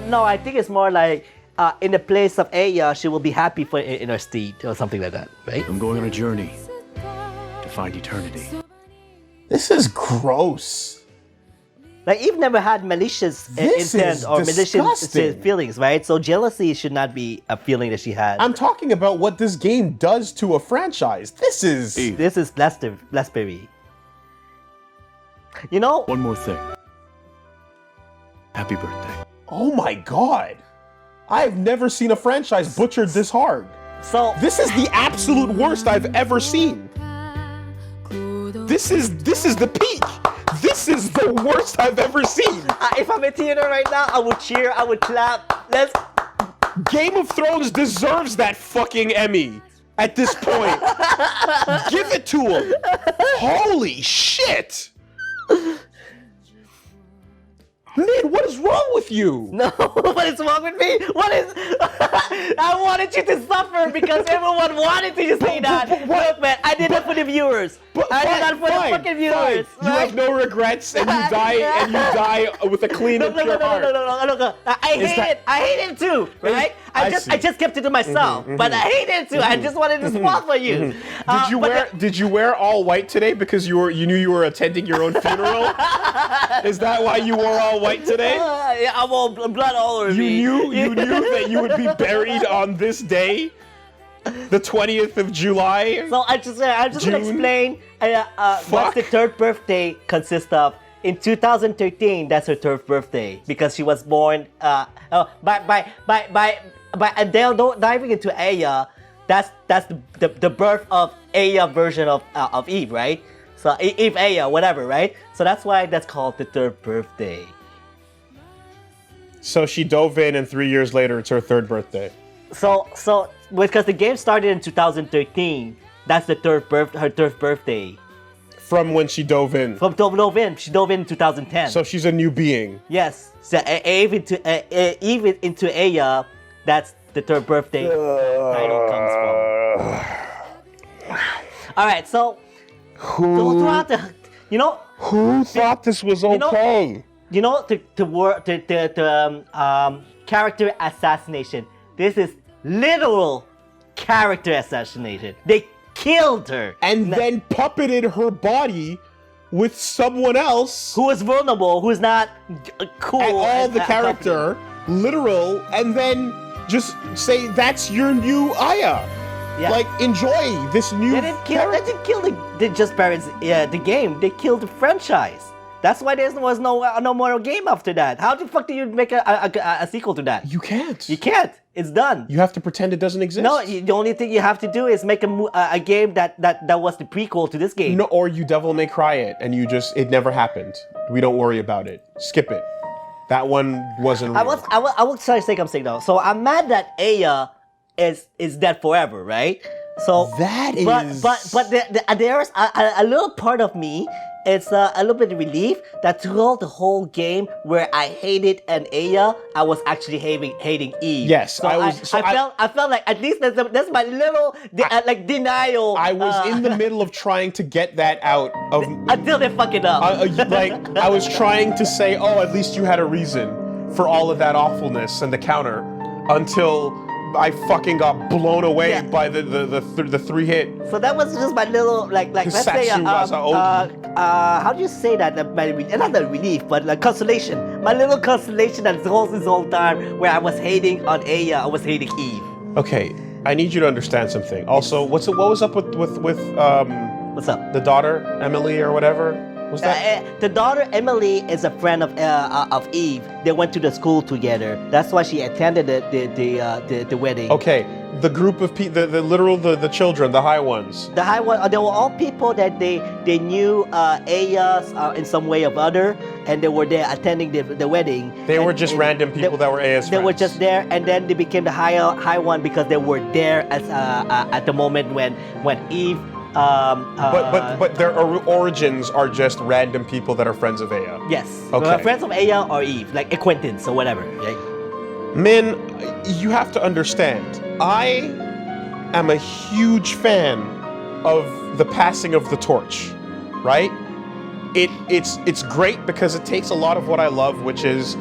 [SPEAKER 2] No, I think it's more like in the place of Aya, she will be happy for in her steed or something like that, right?
[SPEAKER 9] I'm going on a journey to find eternity.
[SPEAKER 1] This is gross.
[SPEAKER 2] Like Eve never had malicious
[SPEAKER 1] This
[SPEAKER 2] intent
[SPEAKER 1] is
[SPEAKER 2] or malicious
[SPEAKER 1] disgusting.
[SPEAKER 2] feelings, right? So jealousy should not be a feeling that she had.
[SPEAKER 1] I'm talking about what this game does to a franchise. This is.
[SPEAKER 2] This is blasphemy. You know,
[SPEAKER 9] One more thing. Happy birthday.
[SPEAKER 1] Oh my god. I've never seen a franchise butchered this hard.
[SPEAKER 2] so
[SPEAKER 1] This is the absolute worst I've ever seen. This is the peak. This is the worst I've ever seen.
[SPEAKER 2] if I'm a theater right now, I would cheer, I would clap. Let's.
[SPEAKER 1] Game of Thrones deserves that fucking Emmy at this point. Give it to him. Holy shit. Man, what is wrong with you?
[SPEAKER 2] No, what is wrong with me? What is? I wanted you to suffer because everyone wanted to say that. Look, man, I did that for the viewers. I did that for the fucking viewers.
[SPEAKER 1] You have no regrets, and you die with a clean and pure heart.
[SPEAKER 2] No. I hate it too, right? I just kept it to myself, but I hate it too. I just wanted to spoil for you.
[SPEAKER 1] Did you wear all white today because you knew you were attending your own funeral? Is that why you wore all white today?
[SPEAKER 2] Yeah, I'm all blood all over me.
[SPEAKER 1] You knew that you would be buried on this day, the 20th of July.
[SPEAKER 2] So I'm just gonna explain what
[SPEAKER 1] Fuck.
[SPEAKER 2] the 3rd birthday consists of. In 2013, that's her 3rd birthday because she was born. By diving into Aya, that's the birth of Aya version of Eve, right? So Eve Aya, whatever, right? So that's why that's called the 3rd birthday.
[SPEAKER 1] So she dove in, and 3 years later, it's her 3rd birthday.
[SPEAKER 2] So because the game started in 2013, that's her 3rd birthday.
[SPEAKER 1] From when she dove in.
[SPEAKER 2] From dove in. She dove in 2010.
[SPEAKER 1] So she's a new being.
[SPEAKER 2] Yes. So Eve into Aya, that's the third birthday title comes from. All right, so throughout the,
[SPEAKER 1] who thought this was okay?
[SPEAKER 2] The character assassination. This is literal character assassination. They killed her
[SPEAKER 1] and then puppeted her body with someone else
[SPEAKER 2] who is vulnerable, who's not cool.
[SPEAKER 1] And all the character, literal, and then just say that's your new Aya.
[SPEAKER 2] Yeah.
[SPEAKER 1] Like, enjoy this new
[SPEAKER 2] They didn't kill the Just Parents the game. They killed the franchise. That's why there was no more game after that. How the fuck do you make a sequel to that?
[SPEAKER 1] You can't.
[SPEAKER 2] You can't. It's done.
[SPEAKER 1] You have to pretend it doesn't exist.
[SPEAKER 2] No, the only thing you have to do is make a game that was the prequel to this game.
[SPEAKER 1] No, or you Devil May Cry it, and it never happened. We don't worry about it. Skip it. That one wasn't real.
[SPEAKER 2] I will say something though. So I'm mad that Aya is dead forever, right? So
[SPEAKER 1] that is.
[SPEAKER 2] But there's a little part of me. It's a little bit of relief that throughout the whole game where I hated an Aya, I was actually hating Eve.
[SPEAKER 1] Yes,
[SPEAKER 2] so I felt like at least that's my little denial.
[SPEAKER 1] I was in the middle of trying to get that out of
[SPEAKER 2] until they fuck it up.
[SPEAKER 1] I was trying to say, oh, at least you had a reason for all of that awfulness and the counter, until I fucking got blown away by the 3-hit.
[SPEAKER 2] So that was just my little let's say how do you say that? Not the relief, but like consolation. My little consolation that holds this whole time where I was hating on Aya, I was hating Eve.
[SPEAKER 1] Okay, I need you to understand something. Also, what was up with
[SPEAKER 2] what's up?
[SPEAKER 1] The daughter Emily or whatever? Was that
[SPEAKER 2] the daughter Emily is a friend of Eve. They went to the school together. That's why she attended the wedding.
[SPEAKER 1] Okay, the group of people, the children, the high ones.
[SPEAKER 2] The high one, they were all people that they knew Aya in some way or other, and they were there attending the wedding.
[SPEAKER 1] They were just random people that were Aya's friends.
[SPEAKER 2] They were just there, and then they became the high one because they were there as at the moment when Eve.
[SPEAKER 1] But their origins are just random people that are friends of Aya.
[SPEAKER 2] Yes.
[SPEAKER 1] Okay.
[SPEAKER 2] Friends of Aya or Eve, like acquaintance or whatever. Right?
[SPEAKER 1] Min, you have to understand. I am a huge fan of the passing of the torch, right? It's great because it takes a lot of what I love, which is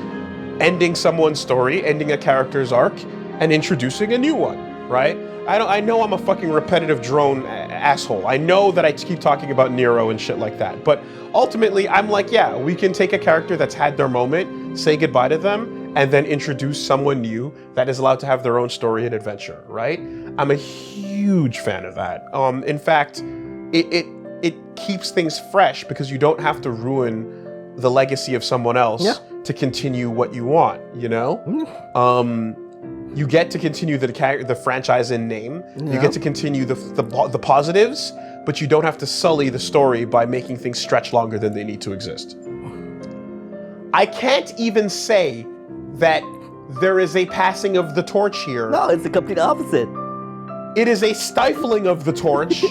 [SPEAKER 1] ending someone's story, ending a character's arc, and introducing a new one, right? I know I'm a fucking repetitive drone asshole. I know that I keep talking about Nero and shit like that. But ultimately, I'm like, yeah, we can take a character that's had their moment, say goodbye to them, and then introduce someone new that is allowed to have their own story and adventure, right? I'm a huge fan of that. In fact, it keeps things fresh because you don't have to ruin the legacy of someone else to continue what you want, you know? You get to continue the franchise in name. Yeah. You get to continue the positives, but you don't have to sully the story by making things stretch longer than they need to exist. I can't even say that there is a passing of the torch here.
[SPEAKER 2] No, it's the complete opposite.
[SPEAKER 1] It is a stifling of the torch.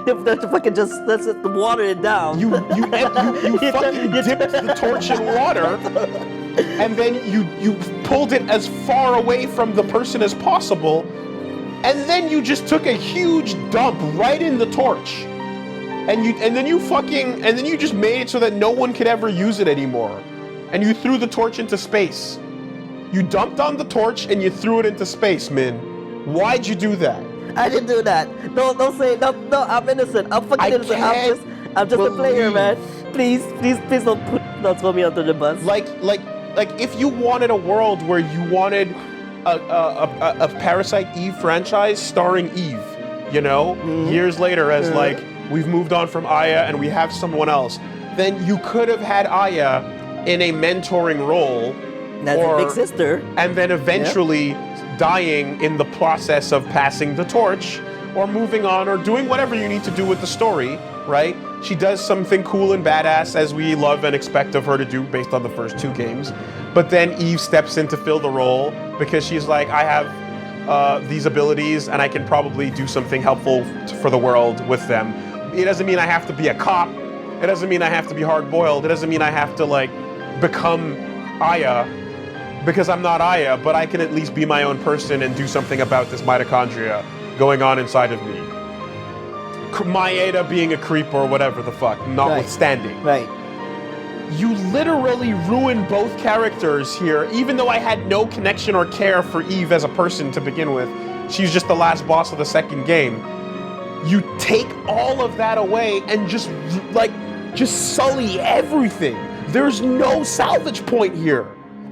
[SPEAKER 2] That's fucking let's just water it down.
[SPEAKER 1] You fucking dipped the torch in water, and then you pulled it as far away from the person as possible, and then you just took a huge dump right in the torch, and then you just made it so that no one could ever use it anymore, and you threw the torch into space. You dumped on the torch and you threw it into space, Min. Why'd you do that?
[SPEAKER 2] I didn't do that. Don't say no. I'm innocent. I'm fucking innocent. I'm just a player, man. Please don't throw me under the bus.
[SPEAKER 1] Like if you wanted a world where you wanted a Parasite Eve franchise starring Eve, you know, years later as like we've moved on from Aya and we have someone else, then you could have had Aya in a mentoring role.
[SPEAKER 2] As a big sister.
[SPEAKER 1] And then eventually dying in the process of passing the torch or moving on or doing whatever you need to do with the story, right? She does something cool and badass as we love and expect of her to do based on the first 2 games. But then Eve steps in to fill the role because she's like, I have these abilities and I can probably do something helpful for the world with them. It doesn't mean I have to be a cop It doesn't mean I have to be hard-boiled. It doesn't mean I have to, like, become Aya, because I'm not Aya, but I can at least be my own person and do something about this mitochondria going on inside of me. Maeda being a creep or whatever the fuck, notwithstanding.
[SPEAKER 2] Right.
[SPEAKER 1] You literally ruin both characters here, even though I had no connection or care for Eve as a person to begin with. She's just the last boss of the second game. You take all of that away and just sully everything. There's no salvage point here.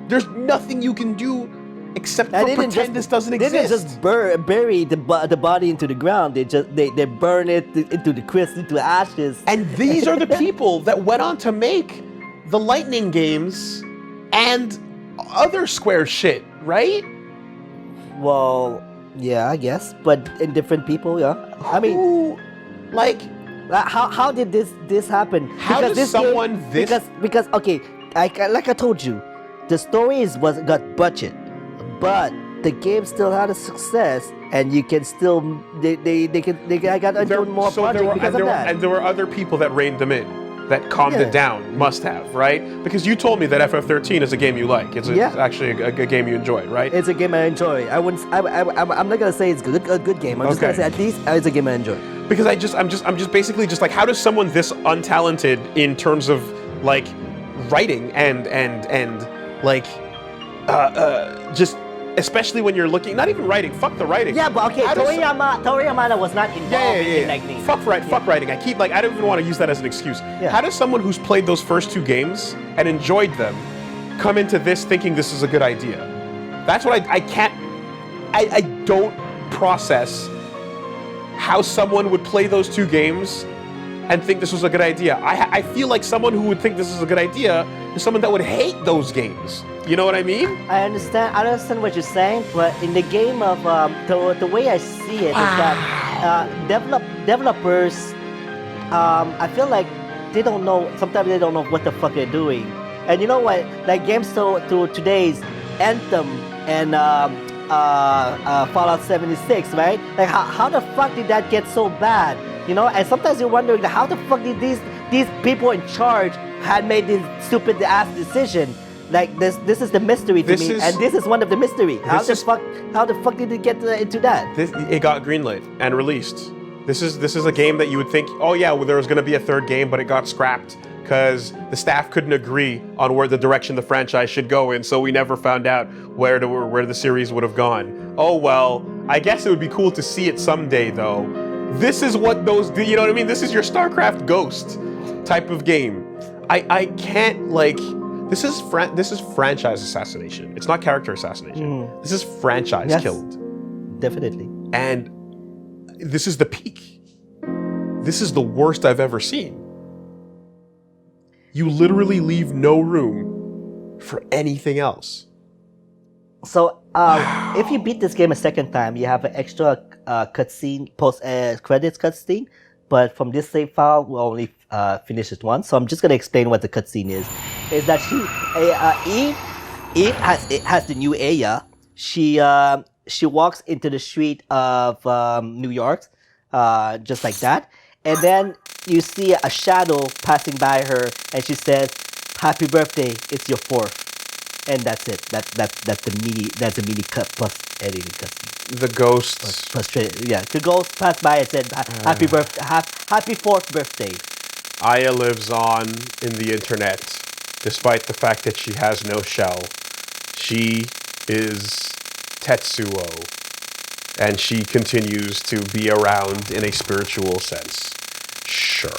[SPEAKER 1] There's nothing you can do except for pretend this doesn't exist.
[SPEAKER 2] They didn't just bury the body into the ground. They burn it into the crisp, into ashes.
[SPEAKER 1] And these are the people that went on to make the Lightning games and other Square shit, right?
[SPEAKER 2] Well, yeah, I guess, but in different people, yeah. I mean,
[SPEAKER 1] like,
[SPEAKER 2] how did this happen?
[SPEAKER 1] How does someone
[SPEAKER 2] because okay, like I told you, the stories got budget, but the game still had a success, and you can still I got more budget because of that.
[SPEAKER 1] And there were other people that reined them in, that calmed it down. Must have, right? Because you told me that FF13 is a game you like. It's actually a game you enjoy, right?
[SPEAKER 2] It's a game I enjoy. I'm not gonna say it's a good game. I'm just gonna say at least it's a game I enjoy.
[SPEAKER 1] Because I'm just basically just like, how does someone this untalented in terms of like writing and like just especially when you're looking, not even writing, fuck the writing.
[SPEAKER 2] Yeah, but okay, Toriyama was not involved in Lightning.
[SPEAKER 1] Fuck writing. I don't even want to use that as an excuse. Yeah. How does someone who's played those first two games and enjoyed them come into this thinking this is a good idea? That's what I don't process how someone would play those two games and think this was a good idea. I feel like someone who would think this is a good idea is someone that would hate those games. You know what I mean?
[SPEAKER 2] I understand what you're saying, but in the game of the way I see it is that developers, I feel like they don't know. Sometimes they don't know what the fuck they're doing. And you know what? Like games to today's Anthem and Fallout 76, right? Like how the fuck did that get so bad? You know? And sometimes you're wondering how the fuck did these people in charge had made this stupid ass decision. Like this is the mystery to me, and this is one of the mystery. How the fuck did it get into that?
[SPEAKER 1] It got greenlit and released. This is a game that you would think, oh yeah, well, there was going to be a third game, but it got scrapped because the staff couldn't agree on where the direction the franchise should go in, so we never found out where the series would have gone. Oh well, I guess it would be cool to see it someday though. This is what those do, you know what I mean? This is your StarCraft Ghost type of game. I can't like. This is franchise assassination. It's not character assassination. This is franchise killed.
[SPEAKER 2] Definitely.
[SPEAKER 1] And this is the peak. This is the worst I've ever seen. You literally leave no room for anything else.
[SPEAKER 2] So, if you beat this game a second time, you have an extra cutscene, post-credits cutscene. But from this save file, we'll only finish it once. So I'm just gonna explain what the cutscene is. Is that Eve has the new Aya. She walks into the street of New York, just like that, and then you see a shadow passing by her, and she says, "Happy birthday! It's your 4th," and that's it. That's the mini cut plus editing cutscene.
[SPEAKER 1] The ghosts.
[SPEAKER 2] The ghost passed by and said, "Happy birthday! Happy 4th birthday."
[SPEAKER 1] Aya lives on in the internet, despite the fact that she has no shell. She is Tetsuo, and she continues to be around in a spiritual sense. Sure.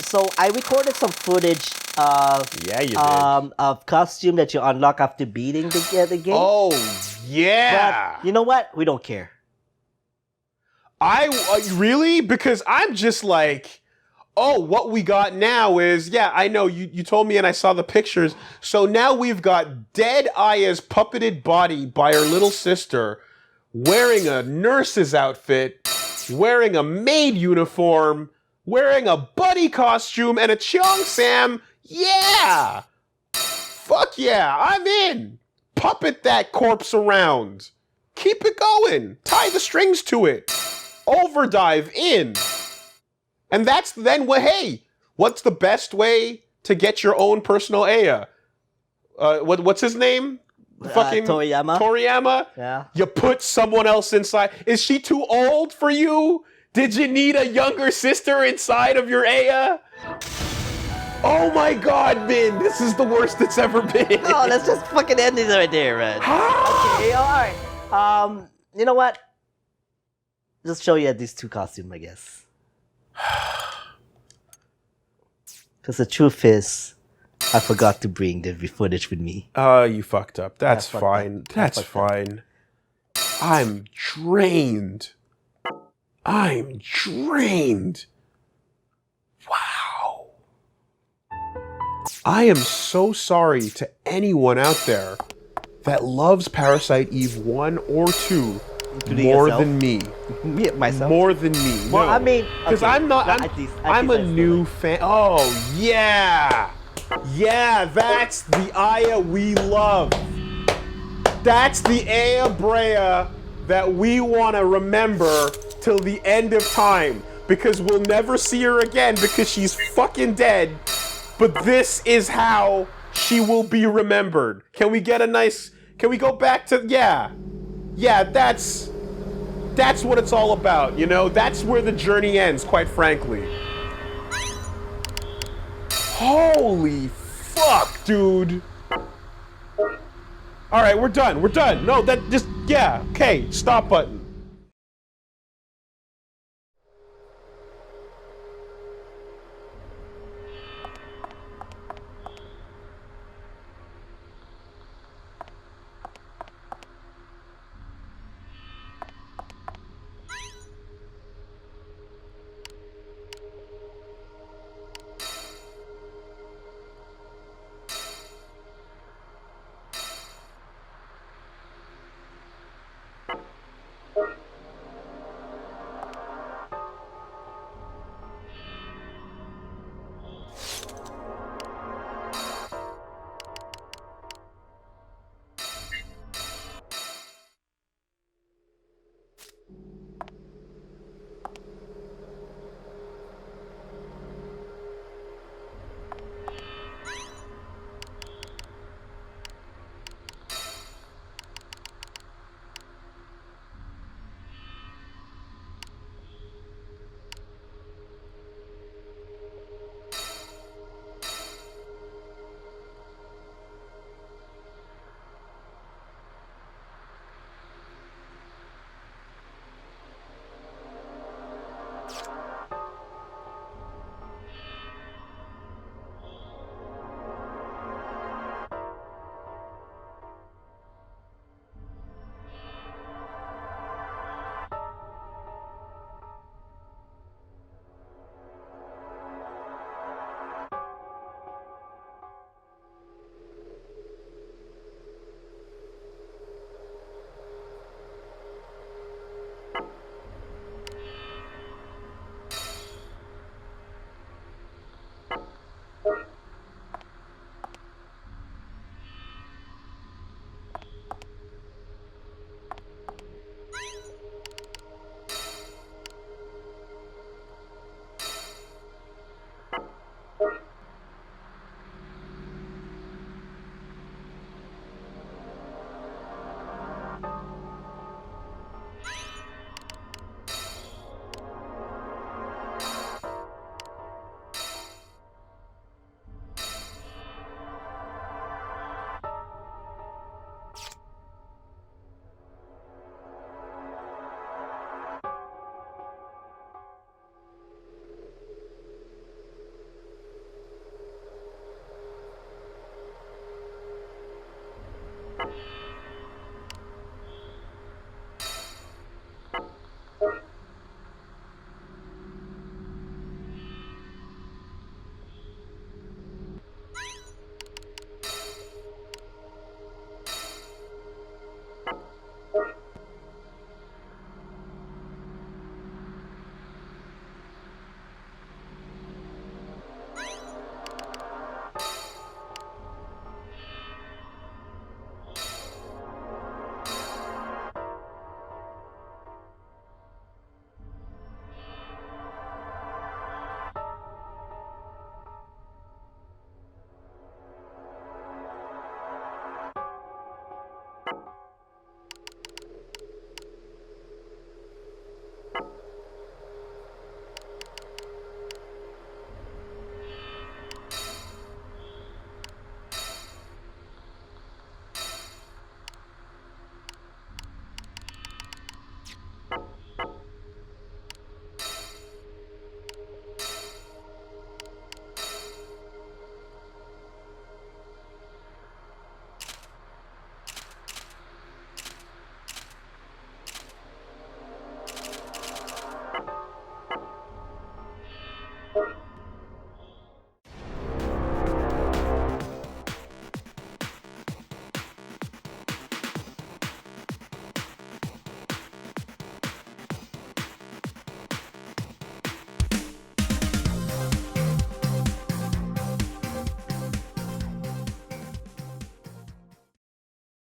[SPEAKER 2] So I recorded some footage of of costume that you unlock after beating the game.
[SPEAKER 1] Oh yeah.
[SPEAKER 2] But you know what? We don't care.
[SPEAKER 1] Really? Because I'm just like, oh, what we got now is, yeah, I know, you told me and I saw the pictures. So now we've got dead Aya's puppeted body by her little sister, wearing a nurse's outfit, wearing a maid uniform, wearing a buddy costume, and a Cheongsam. Yeah! Fuck yeah, I'm in! Puppet that corpse around. Keep it going. Tie the strings to it. Overdive in. And that's then what? Hey, what's the best way to get your own personal Aya? What's his name? Fucking
[SPEAKER 2] Toriyama.
[SPEAKER 1] Toriyama.
[SPEAKER 2] Yeah.
[SPEAKER 1] You put someone else inside. Is she too old for you? Did you need a younger sister inside of your Aya? Oh my God, Min! This is the worst it's ever been.
[SPEAKER 2] Oh, let's just fucking end this right there, man. Okay, all right. You know what? Just show you these two costumes, I guess. Because the truth is, I forgot to bring the footage with me.
[SPEAKER 1] You fucked up. That's
[SPEAKER 2] fucked
[SPEAKER 1] fine.
[SPEAKER 2] up.
[SPEAKER 1] That's fine. I'm drained. I'm drained. Wow. I am so sorry to anyone out there that loves Parasite Eve 1 or 2
[SPEAKER 2] Including
[SPEAKER 1] more
[SPEAKER 2] yourself?
[SPEAKER 1] than me.
[SPEAKER 2] Me, myself?
[SPEAKER 1] More than me.
[SPEAKER 2] Well,
[SPEAKER 1] no.
[SPEAKER 2] I mean,
[SPEAKER 1] because
[SPEAKER 2] okay,
[SPEAKER 1] I'm not.
[SPEAKER 2] well,
[SPEAKER 1] I'm,
[SPEAKER 2] at least
[SPEAKER 1] I'm
[SPEAKER 2] I
[SPEAKER 1] a
[SPEAKER 2] feel
[SPEAKER 1] new
[SPEAKER 2] like-
[SPEAKER 1] fan. Oh yeah, yeah. That's the Aya we love. That's the Aya Brea that we want to remember till the end of time, because we'll never see her again because she's fucking dead. But this is how she will be remembered. Can we get a nice? Can we go back to yeah? That's what it's all about, you know? That's where the journey ends, quite frankly. Holy fuck, dude. All right, we're done. No, that just, yeah. Okay, stop button.